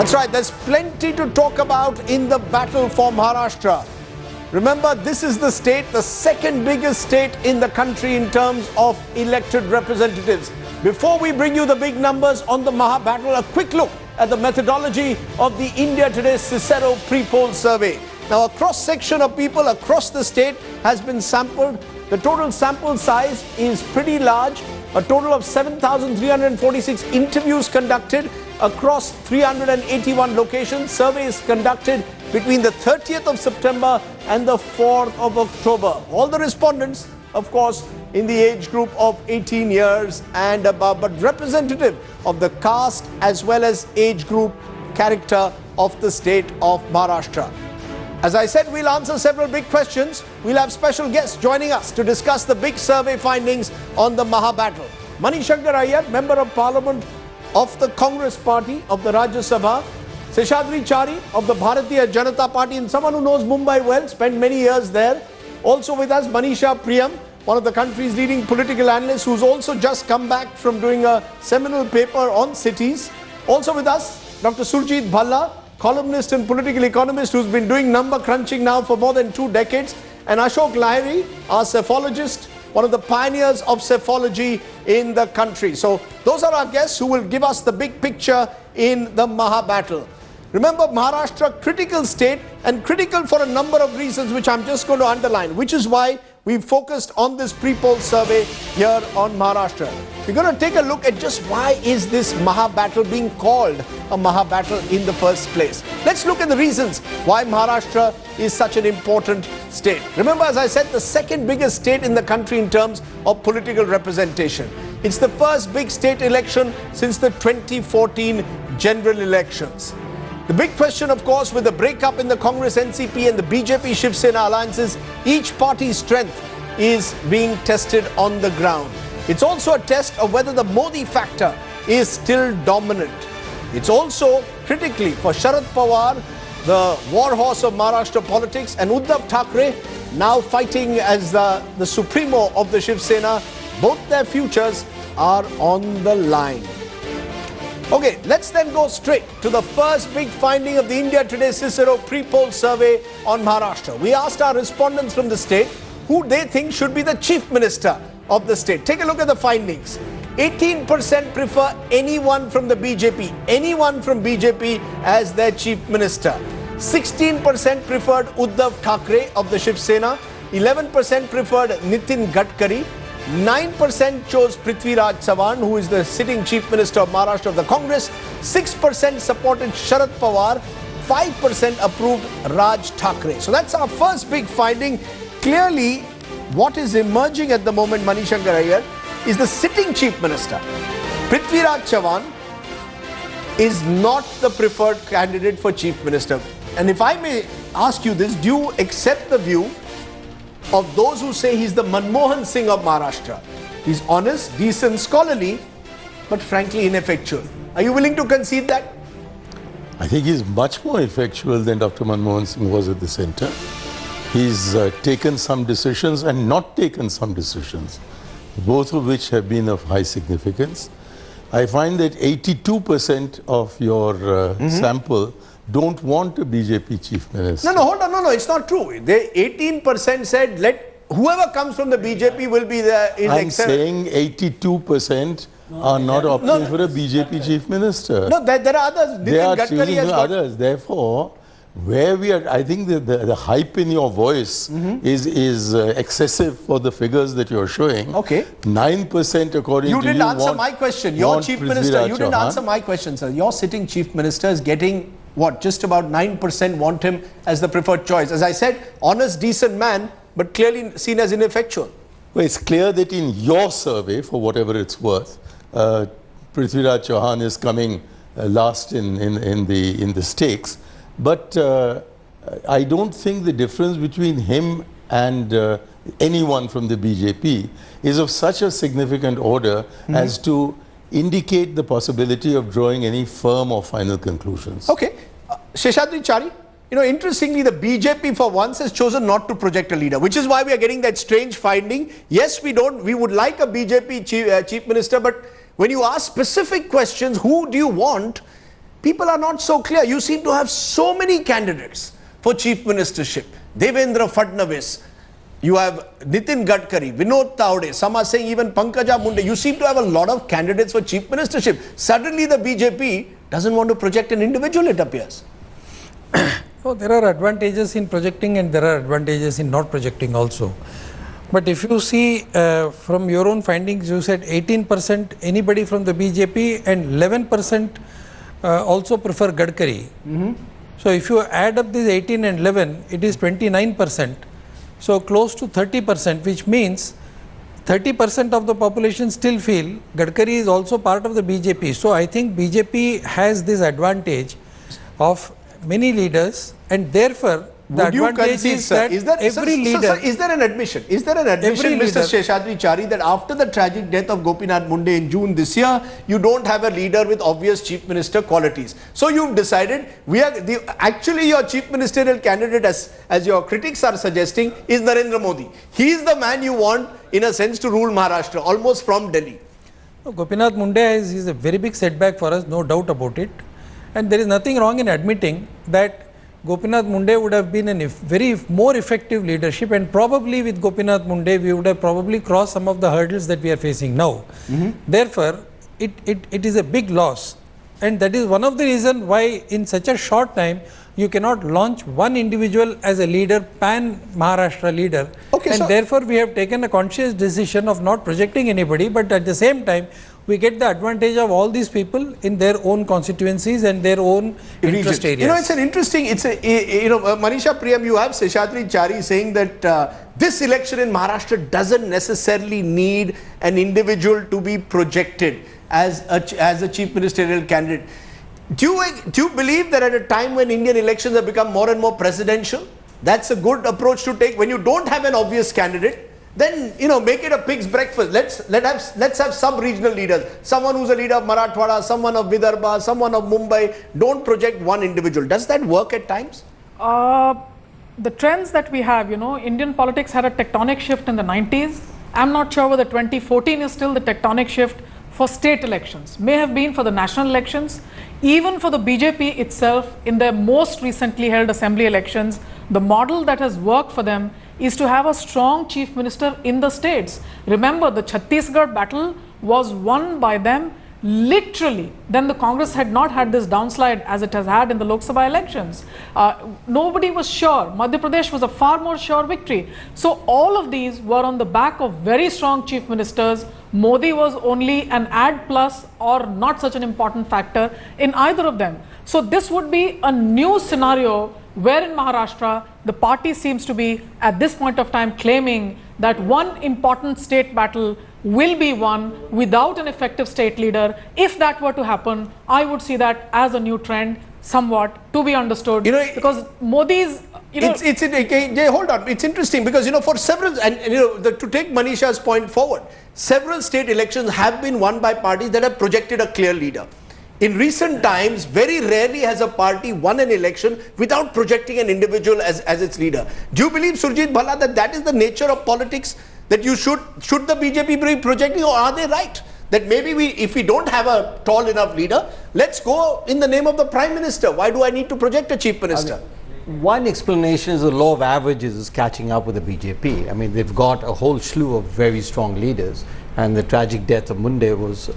That's right, there's plenty to talk about in the battle for Maharashtra. Remember, this is the state, the second biggest state in the country in terms of elected representatives. Before we bring you the big numbers on the Maha-Battle, a quick look at the methodology of the India Today Cicero pre-poll survey. Now, a cross-section of people across the state has been sampled. The total sample size is pretty large. A total of 7,346 interviews conducted across 381 locations. Surveys conducted between the 30th of September and the 4th of October. All the respondents, of course, in the age group of 18 years and above, but representative of the caste as well as age group character of the state of Maharashtra. As I said, we'll answer several big questions. We'll have special guests joining us to discuss the big survey findings on the Maha-Battle. Mani Shankar Iyer, Member of Parliament of the Congress Party of the Rajya Sabha, Seshadri Chari of the Bharatiya Janata Party, and someone who knows Mumbai well, spent many years there. Also with us, Manisha Priyam, one of the country's leading political analysts, who's also just come back from doing a seminal paper on cities. Also with us, Dr. Surjit Bhalla, columnist and political economist who's been doing number crunching now for more than 2 decades, and Ashok Lahiri, our cephalogist, one of the pioneers of cephalogy in the country. So those are our guests who will give us the big picture in the Maha-Battle. Remember, Maharashtra, critical state, and critical for a number of reasons which I'm just going to underline, which is why we've focused on this pre-poll survey here on Maharashtra. We're going to take a look at just why is this Maha-Battle being called a Maha-Battle in the first place. Let's look at the reasons why Maharashtra is such an important state. Remember, as I said, the second biggest state in the country in terms of political representation. It's the first big state election since the 2014 general elections. The big question, of course, with the breakup in the Congress, NCP and the BJP Shiv Sena alliances, each party's strength is being tested on the ground. It's also a test of whether the Modi factor is still dominant. It's also critically for Sharad Pawar, the war horse of Maharashtra politics, and Uddhav Thackeray, now fighting as the supremo of the Shiv Sena. Both their futures are on the line. Okay, let's then go straight to the first big finding of the India Today Cicero pre-poll survey on Maharashtra. We asked our respondents from the state who they think should be the chief minister of the state. Take a look at the findings. 18% prefer anyone from the BJP as their chief minister. 16% preferred Uddhav Thackeray of the Shiv Sena. 11% preferred Nitin Gadkari. 9% chose Prithviraj Chavan, who is the sitting chief minister of Maharashtra of the Congress. 6% supported Sharad Pawar. 5% approved Raj Thackeray. So that's our first big finding. Clearly, what is emerging at the moment, Mani Shankar Iyer, is the sitting chief minister. Prithviraj Chavan is not the preferred candidate for chief minister. And if I may ask you this, do you accept the view of those who say he's the Manmohan Singh of Maharashtra? He's honest, decent, scholarly, but frankly ineffectual. Are you willing to concede that? I think he's much more effectual than Dr. Manmohan Singh was at the center. He's taken some decisions and not taken some decisions, both of which have been of high significance. I find that 82% of your sample don't want a BJP chief minister. No, hold on, no, it's not true. They 18% said let whoever comes from the BJP will be there. I'm saying 82% are not opting for a BJP chief minister. No, there are others. They are choosing others. Therefore, where we are, I think the hype in your voice is excessive for the figures that you're showing. Okay. 9% according to you. You didn't answer my question. Your chief minister, you didn't answer my question, sir. Your sitting chief minister is getting what? Just about 9% want him as the preferred choice. As I said, honest, decent man, but clearly seen as ineffectual. Well, it's clear that in your survey, for whatever it's worth, Prithviraj Chauhan is coming last in the stakes. But I don't think the difference between him and anyone from the BJP is of such a significant order as to indicate the possibility of drawing any firm or final conclusions. Okay. Seshadri Chari, you know, interestingly, the BJP for once has chosen not to project a leader, which is why we are getting that strange finding. Yes, we would like a BJP chief minister, but when you ask specific questions, who do you want? people are not so clear. You seem to have so many candidates for chief ministership. Devendra Fadnavis, you have Nitin Gadkari, Vinod Taude, some are saying even Pankaja Munde. You seem to have a lot of candidates for chief ministership. Suddenly the BJP doesn't want to project an individual, it appears. So there are advantages in projecting and there are advantages in not projecting also. But if you see from your own findings, you said 18% anybody from the BJP and 11% also prefer Gadkari. So if you add up these 18 and 11, it is 29%. So close to 30%, which means 30% of the population still feel Gadkari is also part of the BJP. So I think BJP has this advantage of many leaders, and therefore the advantage is that every leader... Is there an admission, Mr. Seshadri Chari, that after the tragic death of Gopinath Munde in June this year, you don't have a leader with obvious chief minister qualities? So you've decided, actually your chief ministerial candidate, as your critics are suggesting, is Narendra Modi. He is the man you want, in a sense, to rule Maharashtra, almost from Delhi. Gopinath Munde is a very big setback for us, no doubt about it. And there is nothing wrong in admitting that Gopinath Munde would have been a very more effective leadership, and probably with Gopinath Munde we would have probably crossed some of the hurdles that we are facing now. Therefore, it is a big loss, and that is one of the reasons why in such a short time you cannot launch one individual as a leader, pan Maharashtra leader. And therefore we have taken a conscious decision of not projecting anybody, but at the same time we get the advantage of all these people in their own constituencies and their own interest areas. You know, it's an interesting, Manisha Priyam, you have Seshadri Chari saying that this election in Maharashtra doesn't necessarily need an individual to be projected as a chief ministerial candidate. Do you believe that at a time when Indian elections have become more and more presidential, that's a good approach to take? When you don't have an obvious candidate, then, make it a pig's breakfast. Let's have sub-regional leaders. Someone who's a leader of Marathwada, someone of Vidarbha, someone of Mumbai. Don't project one individual. Does that work at times? The trends that we have, Indian politics had a tectonic shift in the 90s. I'm not sure whether 2014 is still the tectonic shift for state elections. May have been for the national elections. Even for the BJP itself, in their most recently held assembly elections, the model that has worked for them is to have a strong chief minister in the states. Remember, the Chhattisgarh battle was won by them literally. Then the Congress had not had this downslide as it has had in the Lok Sabha elections. Nobody was sure. Madhya Pradesh was a far more sure victory. So all of these were on the back of very strong chief ministers. Modi was only an add plus or not such an important factor in either of them. So this would be a new scenario where in Maharashtra, the party seems to be at this point of time claiming that one important state battle will be won without an effective state leader. If that were to happen, I would see that as a new trend, somewhat to be understood. Because Modi's, hold on. It's interesting because, for several, and to take Manisha's point forward, several state elections have been won by parties that have projected a clear leader. In recent times, very rarely has a party won an election without projecting an individual as its leader. Do you believe, Surjit Bhalla, that is the nature of politics? That you should the BJP be projecting, or are they right? That maybe if we don't have a tall enough leader, let's go in the name of the Prime Minister. Why do I need to project a Chief Minister? One explanation is the law of averages is catching up with the BJP. I mean, they've got a whole slew of very strong leaders, and the tragic death of Munde was,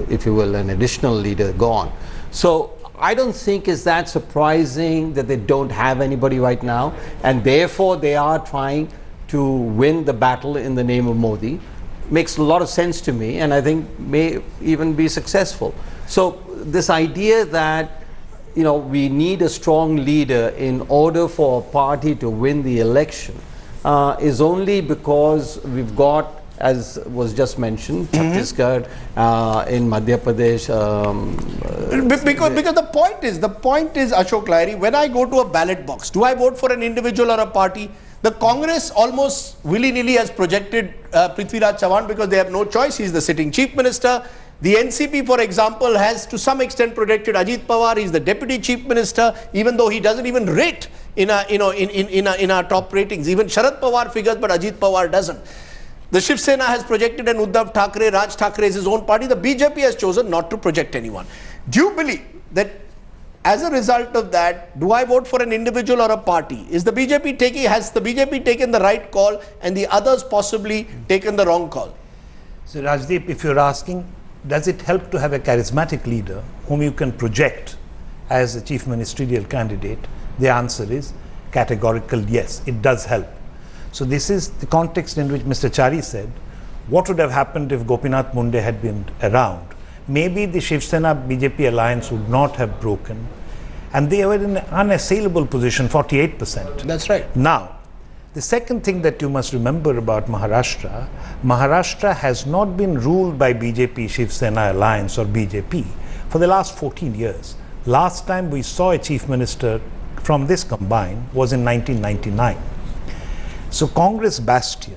if you will, an additional leader gone. So I don't think it's that surprising that they don't have anybody right now, and therefore they are trying to win the battle in the name of Modi. Makes a lot of sense to me, and I think may even be successful. So this idea that we need a strong leader in order for a party to win the election is only because we've got, as was just mentioned, Chhattisgarh, in Madhya Pradesh. Because the point is, Ashok Lahiri, when I go to a ballot box, do I vote for an individual or a party? The Congress almost willy-nilly has projected Prithviraj Chavan because they have no choice. He's the sitting chief minister. The NCP, for example, has to some extent projected Ajit Pawar. He's the deputy chief minister, even though he doesn't even rate in our top ratings. Even Sharad Pawar figures, but Ajit Pawar doesn't. The Shiv Sena has projected an Uddhav Thackeray. Raj Thackeray is his own party. The BJP has chosen not to project anyone. Do you believe that as a result of that, do I vote for an individual or a party? Has the BJP taken the right call and the others possibly taken the wrong call? So Rajdeep, if you're asking, does it help to have a charismatic leader whom you can project as a chief ministerial candidate? The answer is categorical yes, it does help. So this is the context in which Mr. Chari said, what would have happened if Gopinath Munde had been around? Maybe the Shiv Sena BJP alliance would not have broken, and they were in an unassailable position, 48%. That's right. Now, the second thing that you must remember about Maharashtra, Maharashtra has not been ruled by BJP Shiv Sena alliance or BJP for the last 14 years. Last time we saw a chief minister from this combine was in 1999. So Congress bastion,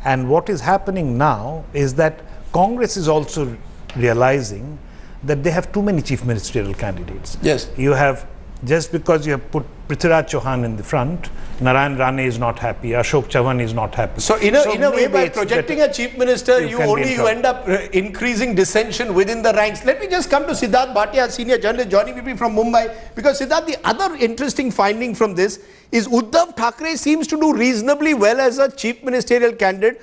and what is happening now is that Congress is also realizing that they have too many chief ministerial candidates. Yes. You have, just because you have put Prithviraj Chauhan in the front, Narayan Rane is not happy, Ashok Chavan is not happy. So in a way, maybe by it's projecting better. a chief minister, you end up increasing dissension within the ranks. Let me just come to Siddharth Bhatia, senior journalist joining me from Mumbai, because Siddharth, the other interesting finding from this is Uddhav Thackeray seems to do reasonably well as a chief ministerial candidate,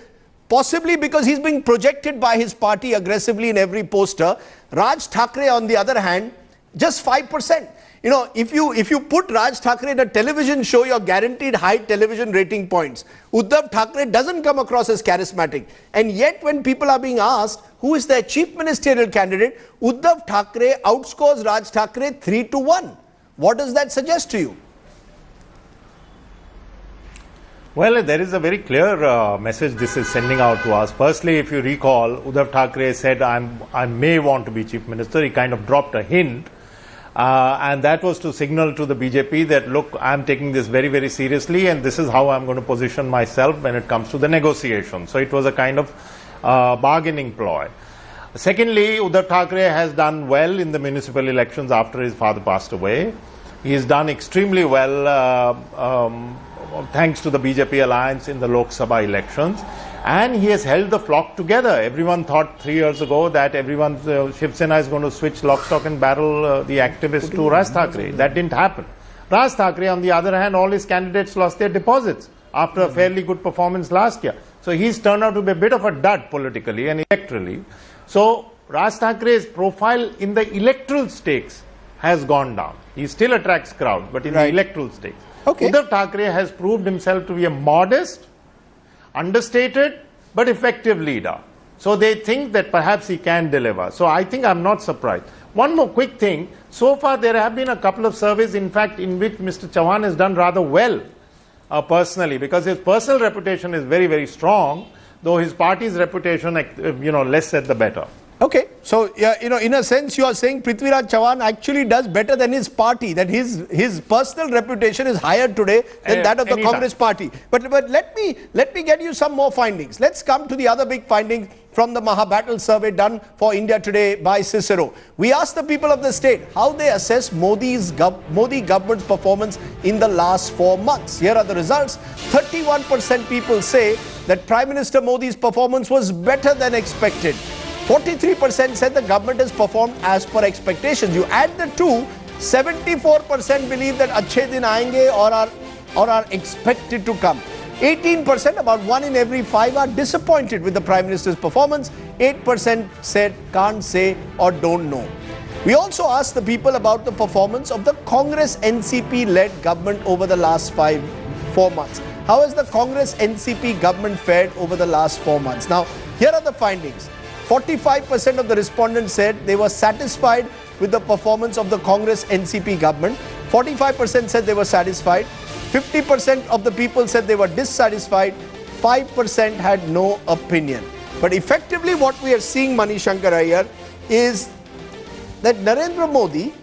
possibly because he's being projected by his party aggressively in every poster. Raj Thackeray, on the other hand, just 5%. You know, if you put Raj Thackeray in a television show, you're guaranteed high television rating points. Uddhav Thackeray doesn't come across as charismatic. And yet, when people are being asked who is their chief ministerial candidate, Uddhav Thackeray outscores Raj Thackeray 3-1. What does that suggest to you? Well, there is a very clear message this is sending out to us. Firstly, if you recall, Uddhav Thackeray said, I may want to be chief minister. He kind of dropped a hint. And that was to signal to the BJP that, look, I'm taking this very, very seriously, and this is how I'm going to position myself when it comes to the negotiation. So it was a kind of bargaining ploy. Secondly, Uddhav Thackeray has done well in the municipal elections after his father passed away. He's done extremely well thanks to the BJP alliance in the Lok Sabha elections. And he has held the flock together. Everyone thought 3 years ago that Shiv Sena is going to switch lock, stock and barrel the activists to Raj Thackeray. That didn't happen. Raj Thackeray, on the other hand, all his candidates lost their deposits after a fairly good performance last year. So he's turned out to be a bit of a dud politically and electorally. So Raj Thackeray's profile in the electoral stakes has gone down. He still attracts crowd, but in the electoral stakes. Okay. Uddhav Thackeray has proved himself to be a modest, understated but effective leader. So they think that perhaps he can deliver. So I think I'm not surprised. One more quick thing. So far there have been a couple of surveys, in fact, in which Mr. Chauhan has done rather well personally, because his personal reputation is very, very strong, though his party's reputation, less said the better. Okay, so in a sense you are saying Prithviraj Chauhan actually does better than his party, that his personal reputation is higher today than that of the Congress party. But let me get you some more findings. Let's come to the other big finding from the Maha-Battle survey done for India Today by Cicero. We asked the people of the state how they assess Modi government's performance in the last 4 months. Here are the results. 31% people say that Prime Minister Modi's performance was better than expected. 43% said the government has performed as per expectations. You add the two, 74% believe that achhe din aayenge or are expected to come. 18%, about 1 in every 5, are disappointed with the Prime Minister's performance. 8% said can't say or don't know. We also asked the people about the performance of the Congress NCP-led government over the last 4 months. How has the Congress NCP government fared over the last 4 months? Now, here are the findings. 45% of the respondents said they were satisfied with the performance of the Congress NCP government. 45% said they were satisfied. 50% of the people said they were dissatisfied. 5% had no opinion. But effectively what we are seeing, Manishankar Iyer, is that Narendra Modi,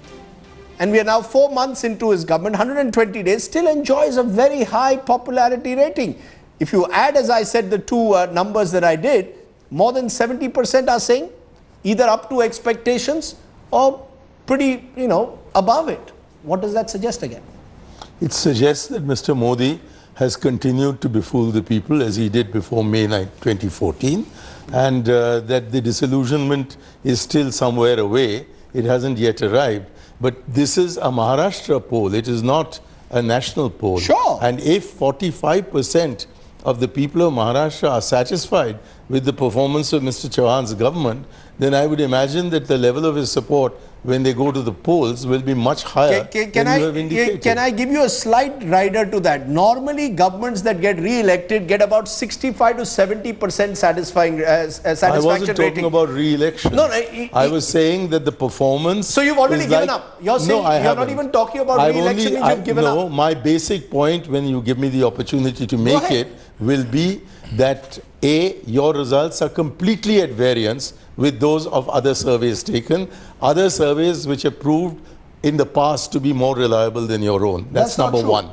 and we are now 4 months into his government, 120 days, still enjoys a very high popularity rating. If you add, as I said, the two numbers that I did, more than 70% are saying either up to expectations or pretty, above it. What does that suggest again? It suggests that Mr. Modi has continued to befool the people as he did before May 9, 2014, and that the disillusionment is still somewhere away. It hasn't yet arrived. But this is a Maharashtra poll. It is not a national poll. Sure. And if 45% of the people of Maharashtra are satisfied with the performance of Mr. Chauhan's government, then I would imagine that the level of his support when they go to the polls will be much higher than you have indicated. Can I give you a slight rider to that? Normally, governments that get re-elected get about 65 to 70% satisfaction I wasn't talking about re-election. No, I was saying that the performance. So you've already is given like, up. You're saying no, I you're haven't. not even talking about re-election. You've given up. No, my basic point, when you give me the opportunity to make it, will be that A, your results are completely at variance with those of other surveys taken, other surveys which have proved in the past to be more reliable than your own. That's number one.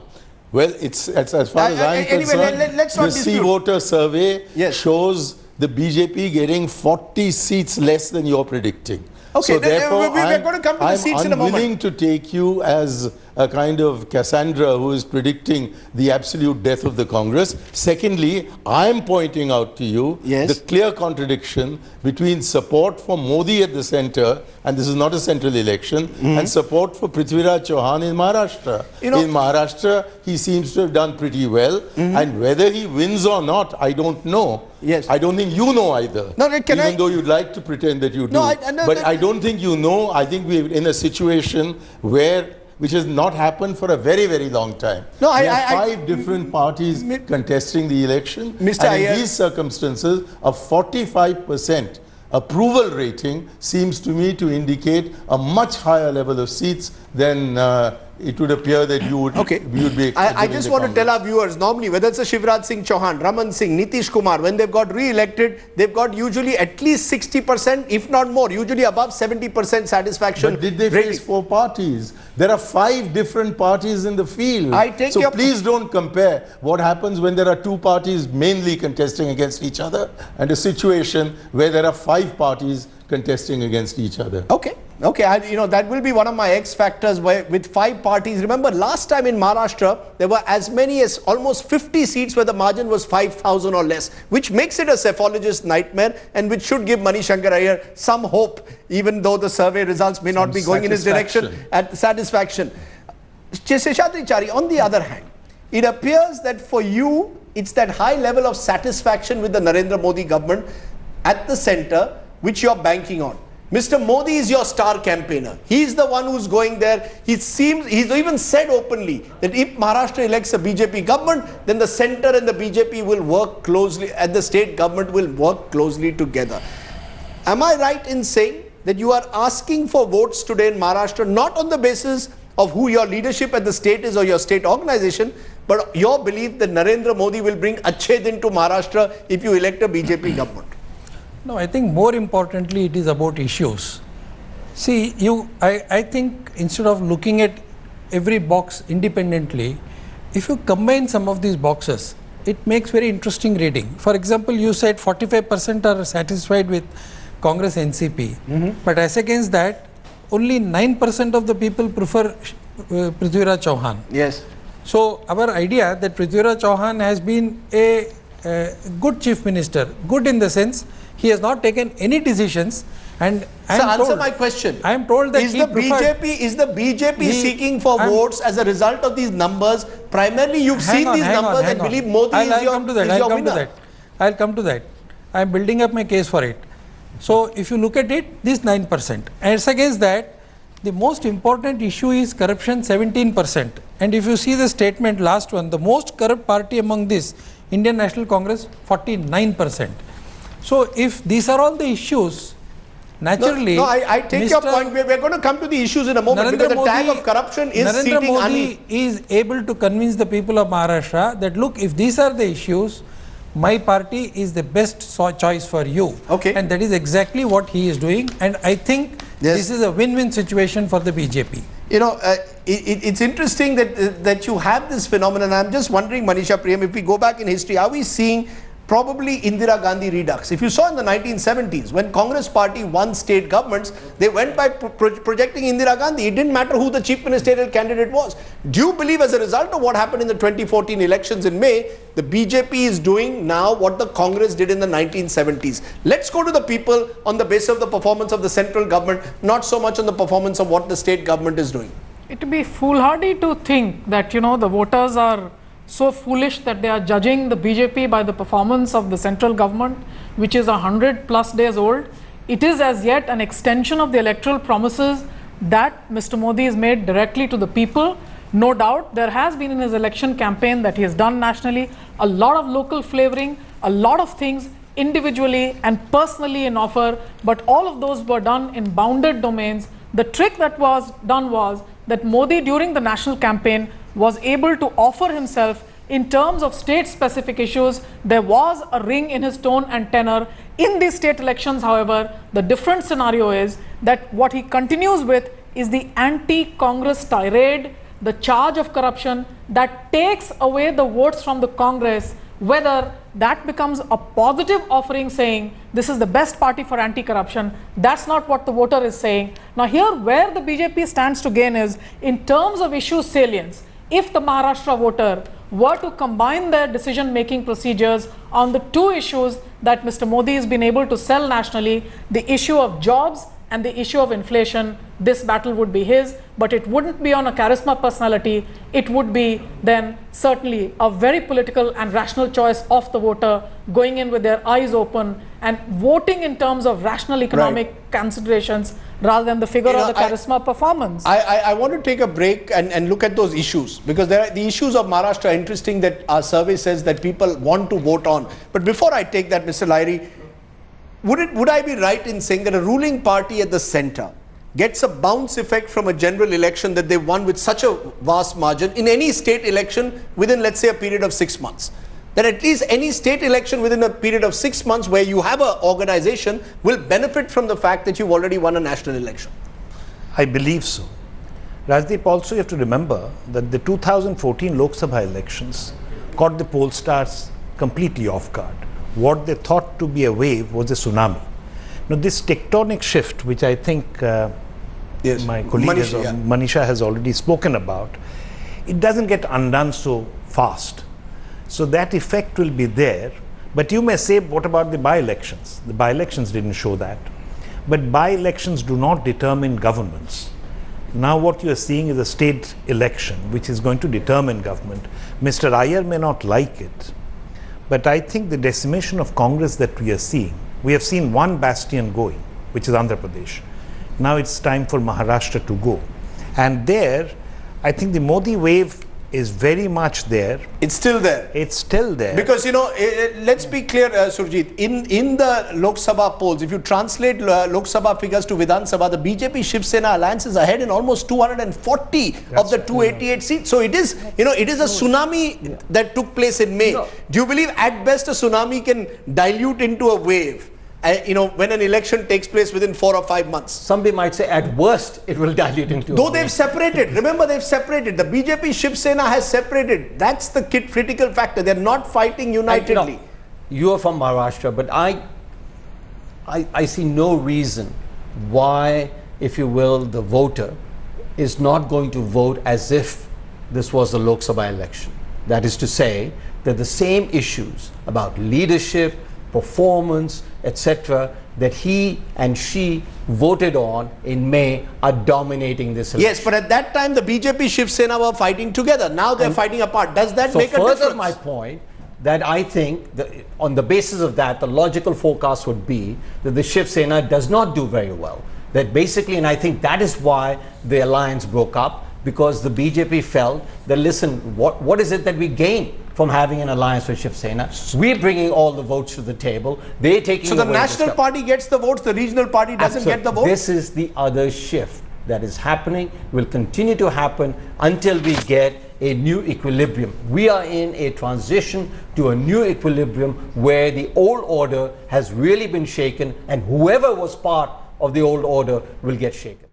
Well, it's as far as I'm concerned, let's not the Sea Voter survey shows the BJP getting 40 seats less than you're predicting. Okay, so therefore, we're going to come to the seats in a moment. I'm unwilling to take you as a kind of Cassandra who is predicting the absolute death of the Congress. Secondly, I'm pointing out to you the clear contradiction between support for Modi at the center, and this is not a central election, and support for Prithviraj Chauhan in Maharashtra. In Maharashtra, he seems to have done pretty well, and whether he wins or not, I don't know. Yes. I don't think you know either. No, even though you'd like to pretend that you do. But I don't think you know. I think we're in a situation which has not happened for a very, very long time. No, we have five different parties contesting the election. Mr. And in these circumstances, a 45% approval rating seems to me to indicate a much higher level of seats than it would appear that you would, you'd be. I just want to tell our viewers, normally, whether it's a Shivraj Singh Chauhan, Raman Singh, Nitish Kumar, when they've got re-elected, they've got usually at least 60%, if not more, usually above 70% satisfaction. But did they face four parties? There are five different parties in the field. So please don't compare what happens when there are two parties mainly contesting against each other and a situation where there are five parties contesting against each other. Okay, that will be one of my X factors with five parties. Remember, last time in Maharashtra, there were as many as almost 50 seats where the margin was 5,000 or less, which makes it a cephalogist nightmare and which should give Mani Shankar Iyer some hope, even though the survey results may not be going in his direction at satisfaction. Seshadri Chari, on the other hand, it appears that for you, it's that high level of satisfaction with the Narendra Modi government at the center, which you're banking on. Mr. Modi is your star campaigner. He's the one who's going there. He's even said openly that if Maharashtra elects a BJP government, then the center and the BJP will work closely, and the state government will work closely together. Am I right in saying that you are asking for votes today in Maharashtra, not on the basis of who your leadership at the state is or your state organization, but your belief that Narendra Modi will bring Achhe Din to Maharashtra if you elect a BJP government? No, I think more importantly, it is about issues. See, I think instead of looking at every box independently, if you combine some of these boxes, it makes very interesting reading. For example, you said 45% are satisfied with Congress NCP, but as against that, only 9% of the people prefer Prithviraj Chauhan. Yes. So our idea that Prithviraj Chauhan has been a good chief minister, good in the sense he has not taken any decisions, and answer my question. I am told that is the BJP seeking for votes as a result of these numbers? Primarily, you've seen these numbers and believe Modi is your winner. I'll come to that. I am building up my case for it. So if you look at it, this 9%. As against that, the most important issue is corruption, 17%. And if you see the statement, last one, the most corrupt party among this, Indian National Congress, 49%. So if these are all the issues, naturally... No, I take your point. We're going to come to the issues in a moment, because the tag of corruption is Narendra Modi is able to convince the people of Maharashtra that, look, if these are the issues, my party is the best choice for you. Okay. And that is exactly what he is doing. And I think this is a win-win situation for the BJP. You know, it's interesting that you have this phenomenon. I'm just wondering, Manisha Priyam, if we go back in history, are we seeing probably Indira Gandhi redux. If you saw in the 1970s, when Congress party won state governments, they went by projecting Indira Gandhi. It didn't matter who the chief ministerial candidate was. Do you believe as a result of what happened in the 2014 elections in May, the BJP is doing now what the Congress did in the 1970s? Let's go to the people on the basis of the performance of the central government, not so much on the performance of what the state government is doing. It would be foolhardy to think that, the voters are so foolish that they are judging the BJP by the performance of the central government, which is 100+ days old. It is as yet an extension of the electoral promises that Mr. Modi has made directly to the people. No doubt there has been in his election campaign that he has done nationally a lot of local flavoring, a lot of things individually and personally in offer, but all of those were done in bounded domains. The trick that was done was that Modi during the national campaign was able to offer himself in terms of state-specific issues. There was a ring in his tone and tenor. In these state elections, however, the different scenario is that what he continues with is the anti-Congress tirade, the charge of corruption that takes away the votes from the Congress. Whether that becomes a positive offering saying this is the best party for anti-corruption, that's not what the voter is saying. Now here where the BJP stands to gain is in terms of issue salience. If the Maharashtra voter were to combine their decision-making procedures on the two issues that Mr. Modi has been able to sell nationally, the issue of jobs and the issue of inflation, this battle would be his, but it wouldn't be on a charisma personality. It would be then certainly a very political and rational choice of the voter going in with their eyes open and voting in terms of rational economic considerations rather than the figure or the charisma performance. I want to take a break and look at those issues, because the issues of Maharashtra are interesting that our survey says that people want to vote on. But before I take that, Mr. Lahiri, would I be right in saying that a ruling party at the center gets a bounce effect from a general election that they won with such a vast margin in any state election within, let's say, a period of 6 months? That at least any state election within a period of 6 months where you have an organization will benefit from the fact that you've already won a national election? I believe so. Rajdeep, also you have to remember that the 2014 Lok Sabha elections caught the pollsters completely off guard. What they thought to be a wave was a tsunami. Now this tectonic shift, which I think my colleague Manisha has already spoken about, it doesn't get undone so fast. So that effect will be there. But you may say, what about the by-elections? The by-elections didn't show that. But by-elections do not determine governments. Now what you are seeing is a state election which is going to determine government. Mr. Iyer may not like it, but I think the decimation of Congress that we are seeing, we have seen one bastion going, which is Andhra Pradesh. Now it's time for Maharashtra to go. And there, I think the Modi wave is very much there. It's still there. It's still there. Because, let's be clear, Surjit, in the Lok Sabha polls, if you translate Lok Sabha figures to Vidhan Sabha, the BJP Shiv Sena alliance is ahead in almost 240 of the 288 seats. So it is, it is a tsunami that took place in May. Do you believe at best a tsunami can dilute into a wave? When an election takes place within 4 or 5 months. Somebody might say at worst it will dilute into. Though they've separated. Remember, they've separated. The BJP Shiv Sena has separated. That's the critical factor. They're not fighting unitedly. You are from Maharashtra, but I see no reason why, if you will, the voter is not going to vote as if this was the Lok Sabha election. That is to say that the same issues about leadership, performance, etc., that he and she voted on in May are dominating this election. Yes, but at that time the BJP Shiv Sena were fighting together. Now they're fighting apart. Does that make a difference? So further my point, that I think that on the basis of that, the logical forecast would be that the Shiv Sena does not do very well. That basically, and I think that is why the alliance broke up, because the BJP felt that, listen, what is it that we gain from having an alliance with Shiv Sena? We're bringing all the votes to the table. They're taking So the national party gets the votes, the regional party doesn't get the votes? This is the other shift that is happening, will continue to happen until we get a new equilibrium. We are in a transition to a new equilibrium where the old order has really been shaken, and whoever was part of the old order will get shaken.